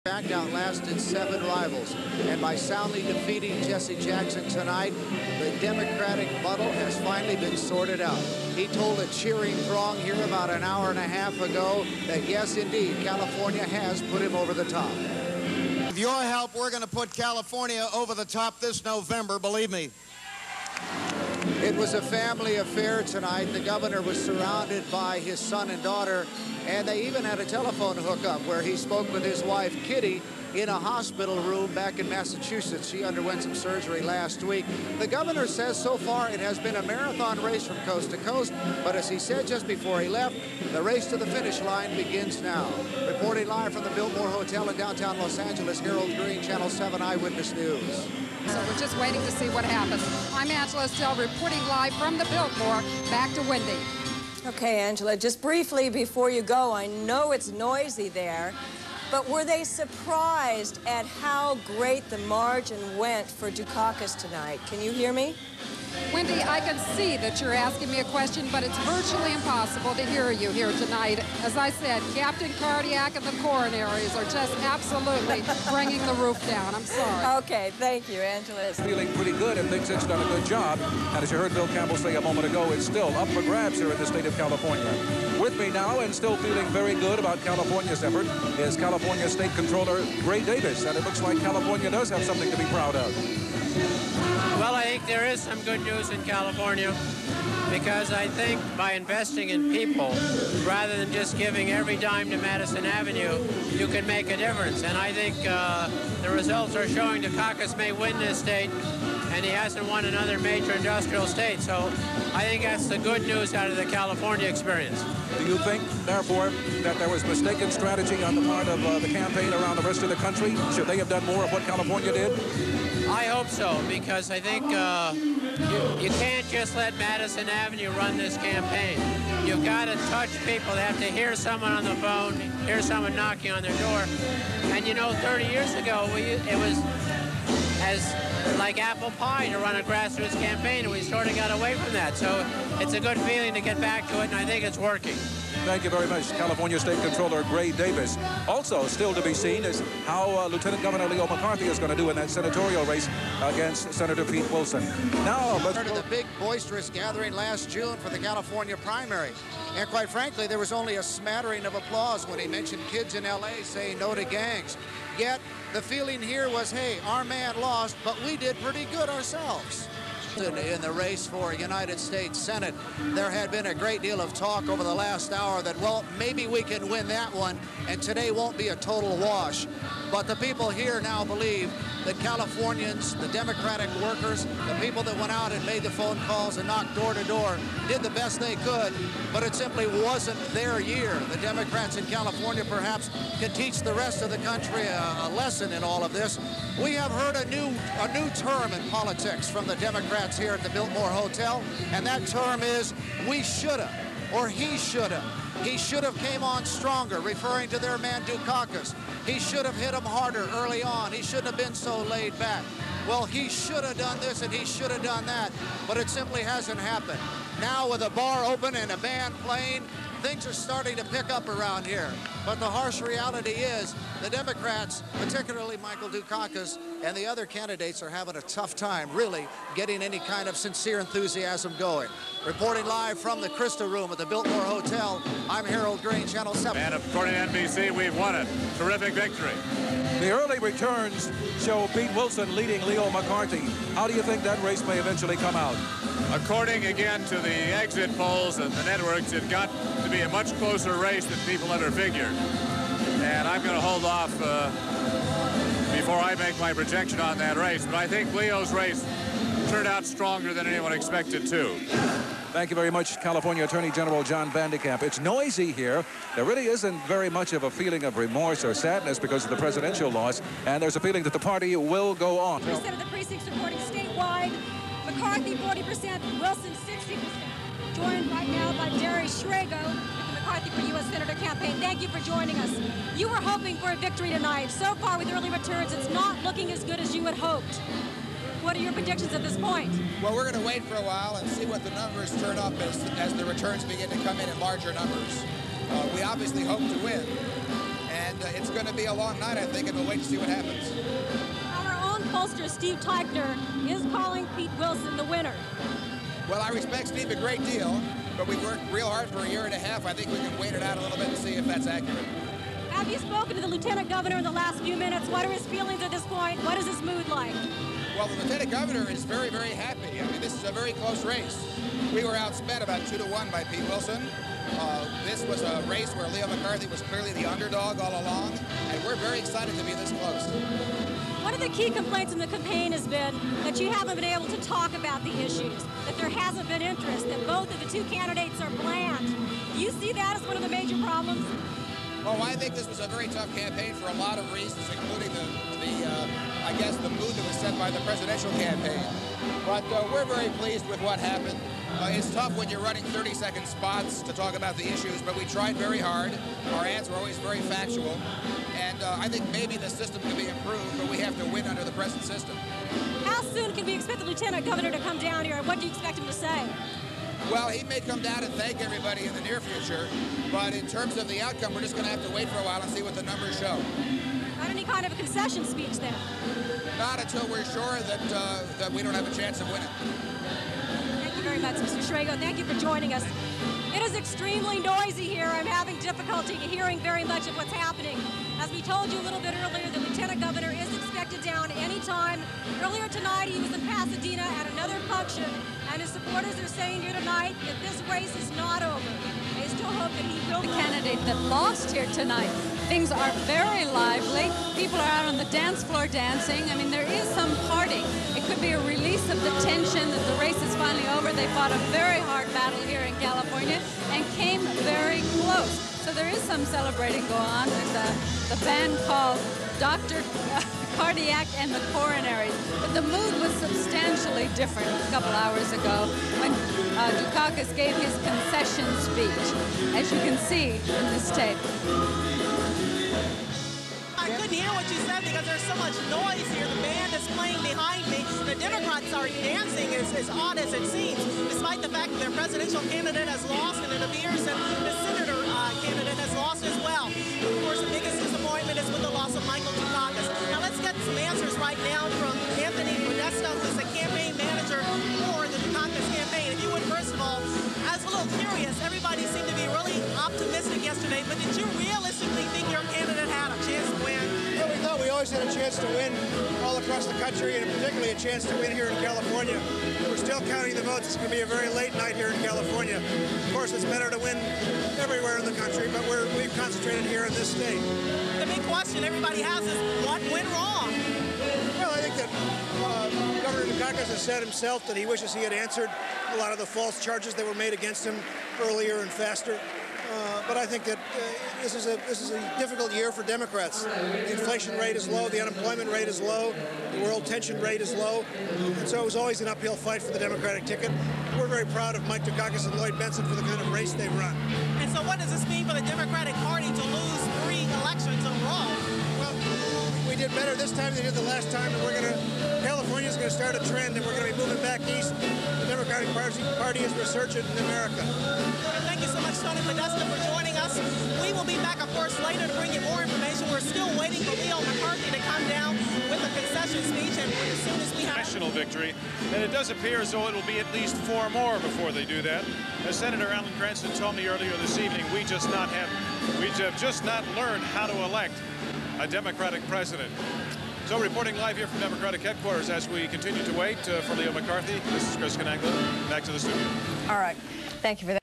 fact, outlasted 7 rivals. And by soundly defeating Jesse Jackson tonight, the Democratic muddle has finally been sorted out. He told a cheering throng here about an hour and a half ago that, yes, indeed, California has put him over the top. With your help, we're going to put California over the top this November, believe me. It was a family affair tonight. The governor was surrounded by his son and daughter, and they even had a telephone hookup where he spoke with his wife, Kitty, in a hospital room back in Massachusetts. She underwent some surgery last week. The governor says so far it has been a marathon race from coast to coast, but as he said just before he left, the race to the finish line begins now. Reporting live from the Biltmore Hotel in downtown Los Angeles, Harold Green, Channel 7 Eyewitness News. So we're just waiting to see what happens. I'm Angela Still reporting live from the Biltmore. Back to Wendy. Okay, Angela, just briefly before you go, I know it's noisy there, but were they surprised at how great the margin went for Dukakis tonight? Can you hear me? Wendy, I can see that you're asking me a question, but it's virtually impossible to hear you here tonight. As I said, Captain Cardiac and the Coronaries are just absolutely bringing the roof down. I'm sorry. Okay, thank you, Angela. Feeling pretty good and thinks it's done a good job. And as you heard Bill Campbell say a moment ago, it's still up for grabs here in the state of California. With me now and still feeling very good about California's effort is California State Controller Gray Davis. And it looks like California does have something to be proud of. Well, I think there is some good news in California because I think by investing in people, rather than just giving every dime to Madison Avenue, you can make a difference. And I think the results are showing Dukakis may win this state, and he hasn't won another major industrial state. So I think that's the good news out of the California experience. Do you think, therefore, that there was mistaken strategy on the part of the campaign around the rest of the country? Should they have done more of what California did? I hope so, because I think you can't just let Madison Avenue run this campaign. You've got to touch people. They have to hear someone on the phone, hear someone knocking on their door. And you know, 30 years ago, it was as like apple pie to run a grassroots campaign, and we sort of got away from that. So it's a good feeling to get back to it, and I think it's working. Thank you very much, California State Controller Gray Davis. Also, still to be seen is how Lieutenant Governor Leo McCarthy is going to do in that senatorial race against Senator Pete Wilson. Now, let's go to the big boisterous gathering last June for the California primary. And quite frankly, there was only a smattering of applause when he mentioned kids in L.A. saying no to gangs. Yet, the feeling here was, hey, our man lost, but we did pretty good ourselves. In the race for United States Senate, there had been a great deal of talk over the last hour that, well, maybe we can win that one, and today won't be a total wash. But the people here now believe that Californians, the Democratic workers, the people that went out and made the phone calls and knocked door to door, did the best they could, but it simply wasn't their year. The Democrats in California perhaps can teach the rest of the country a lesson in all of this. We have heard a new term in politics from the Democrats here at the Biltmore Hotel, and that term is we shoulda, or he shoulda. He should have came on stronger, referring to their man Dukakis. He should have hit him harder early on. He shouldn't have been so laid back. Well, he should have done this and he should have done that, but it simply hasn't happened. Now with a bar open and a band playing, things are starting to pick up around here. But the harsh reality is the Democrats, particularly Michael Dukakis, and the other candidates are having a tough time really getting any kind of sincere enthusiasm going. Reporting live from the Krista Room at the Biltmore Hotel, I'm Harold Green, Channel 7. And according to NBC, we've won it. Terrific victory. The early returns show Pete Wilson leading Leo McCarthy. How do you think that race may eventually come out? According, again, to the exit polls and the networks, it got to be a much closer race than people ever figured. And I'm going to hold off before I make my projection on that race. But I think Leo's race turned out stronger than anyone expected to. Thank you very much, California Attorney General John Vandekamp. It's noisy here. There really isn't very much of a feeling of remorse or sadness because of the presidential loss, and there's a feeling that the party will go on. 40% of the precincts reporting statewide. McCarthy 40%, Wilson 60%. Joined right now by Jerry Schrago with the McCarthy for U.S. Senator campaign. Thank you for joining us. You were hoping for a victory tonight. So far with early returns, it's not looking as good as you had hoped. What are your predictions at this point? Well, we're going to wait for a while and see what the numbers turn up as the returns begin to come in larger numbers. We obviously hope to win. And it's going to be a long night, I think, and we'll wait to see what happens. Our own pollster, Steve Teichner, is calling Pete Wilson the winner. Well, I respect Steve a great deal, but we've worked real hard for a year and a half. I think we can wait it out a little bit and see if that's accurate. Have you spoken to the Lieutenant Governor in the last few minutes? What are his feelings at this point? What is his mood like? Well, the Lieutenant Governor is very, very happy. I mean, this is a very close race. We were outspent about 2-1 by Pete Wilson. This was a race where Leo McCarthy was clearly the underdog all along, and we're very excited to be this close. One of the key complaints in the campaign has been that you haven't been able to talk about the issues, that there hasn't been interest, that both of the two candidates are bland. Do you see that as one of the major problems? Oh, I think this was a very tough campaign for a lot of reasons, including I guess, the mood that was set by the presidential campaign. But we're very pleased with what happened. It's tough when you're running 30-second spots to talk about the issues, but we tried very hard. Our ads were always very factual. And I think maybe the system can be improved, but we have to win under the present system. How soon can we expect the Lieutenant Governor to come down here, and what do you expect him to say? Well, he may come down and thank everybody in the near future, but in terms of the outcome, we're just going to have to wait for a while and see what the numbers show. Not any kind of a concession speech then? Not until we're sure that we don't have a chance of winning. Thank you very much, Mr. Schrago. Thank you for joining us. It is extremely noisy here. I'm having difficulty hearing very much of what's happening. As we told you a little bit earlier, the Lieutenant Governor is expected down anytime. Earlier tonight, he was in Pasadena at another function, and his supporters are saying here tonight that this race is not over. They still hope that he will. The candidate that lost here tonight. Things are very lively. People are out on the dance floor dancing. I mean, there is some party. It could be a release of the tension that the race is finally over. They fought a very hard battle here in California and came very close. So there is some celebrating going on. There's the band called Dr. Cardiac and the Coronaries. But the mood was substantially different a couple hours ago when Dukakis gave his concession speech, as you can see in this tape. I couldn't hear what you said because there's so much noise here. The band is playing behind me. The Democrats are dancing as odd as it seems, despite the fact that their presidential candidate has lost, and it appears that the senator candidate has lost as well. Of course, the biggest disappointment is with the loss of Michael Dukakis. Now let's get some answers right now from Anthony Podesta, who's the campaign manager for the Dukakis campaign. If you would, first of all, I was a little curious. Everybody seemed to be really optimistic yesterday, but did you realistically think your candidate had a chance to win? Yeah, we thought we always had a chance to win all across the country, and particularly a chance to win here in California. We're still counting the votes. It's going to be a very late night here in California. Of course, it's better to win everywhere in the country, but we've concentrated here in this state. The big question everybody has is, what went wrong? Well, I think that Governor Dukakis has said himself that he wishes he had answered a lot of the false charges that were made against him earlier and faster. But I think that this is a difficult year for Democrats. The inflation rate is low, the unemployment rate is low, the world tension rate is low, and so it was always an uphill fight for the Democratic ticket. We're very proud of Mike Dukakis and Lloyd Bentsen for the kind of race they've run. And so what does this mean for the Democratic Party to lose 3 elections overall? Well, we did better this time than we did the last time, and California's going to start a trend, and we're going to be moving back east. The Democratic Party is resurgent in America. Thank you so much, Tony Podesta, for joining us. We will be back, of course, later to bring you more information. We're still waiting for Leo McCarthy to come down with a concession speech, and as soon as we have national victory, and it does appear as though it'll be at least 4 more before they do that. As Senator Alan Cranston told me earlier this evening, we have just not learned how to elect a Democratic president. So reporting live here from Democratic headquarters as we continue to wait for Leo McCarthy, this is Chris Canangla. Back to the studio. All right. Thank you for that.